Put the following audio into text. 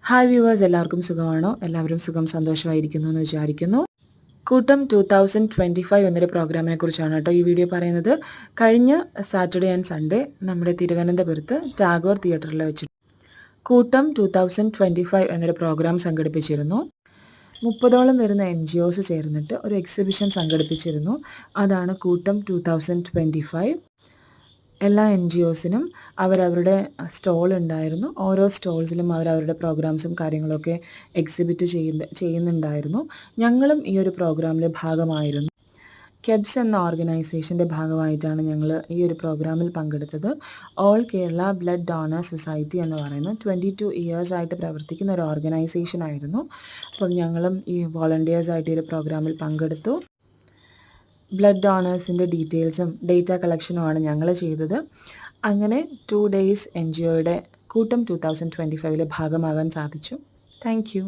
Hi viewers, എല്ലാവർക്കും സുഖമാണോ? എല്ലാവരും സുഖം സന്തോഷമായിരിക്കുന്നു എന്ന് വിചാരിക്കുന്നു. കൂട്ടം 2025 എന്നൊരു പ്രോഗ്രാമിനെ കുറിച്ചാണ് കേട്ടോ ഈ വീഡിയോ പറയുന്നത്. കഴിഞ്ഞ സാറ്റർഡേ ആൻഡ് സൺഡേ നമ്മുടെ തിരുവനന്തപുരത്ത് ടാഗോർ തിയേറ്ററിൽ വെച്ചിട്ട് കൂട്ടം 2025 എന്നൊരു പ്രോഗ്രാം സംഘടിപ്പിച്ചിരുന്നു. 30ഓളം വരുന്ന NGOs ചേർന്നിട്ട് ഒരു എക്സിബിഷൻ സംഘടിപ്പിച്ചിരുന്നു. അതാണ് കൂട്ടം 2025. എല്ലാ NGOസിനും അവരവരുടെ സ്റ്റോൾ ഉണ്ടായിരുന്നു. ഓരോ സ്റ്റോൾസിലും അവരവരുടെ പ്രോഗ്രാംസും കാര്യങ്ങളൊക്കെ എക്സിബിറ്റ് ചെയ്യുന്നുണ്ടായിരുന്നു. ഞങ്ങളും ഈ ഒരു പ്രോഗ്രാമിൽ ഭാഗമായിരുന്നു. കെബ്സ് എന്ന ഓർഗനൈസേഷൻ്റെ ഭാഗമായിട്ടാണ് ഞങ്ങൾ ഈ ഒരു പ്രോഗ്രാമിൽ പങ്കെടുത്തത്. All Kerala blood donors society എന്ന് പറയുന്ന 22 ഇയേഴ്സായിട്ട് പ്രവർത്തിക്കുന്ന ഒരു ഓർഗനൈസേഷനായിരുന്നു. അപ്പം ഞങ്ങളും ഈ വോളണ്ടിയേഴ്സായിട്ട് ഈ ഒരു പ്രോഗ്രാമിൽ പങ്കെടുത്തു. ബ്ലഡ് ഡോണേഴ്സിൻ്റെ ഡീറ്റെയിൽസും ഡേറ്റ കളക്ഷനുമാണ് ഞങ്ങൾ ചെയ്തത്. അങ്ങനെ 2 days NGOയുടെ കൂട്ടം 2025 ഭാഗമാകാൻ സാധിച്ചു. Thank you.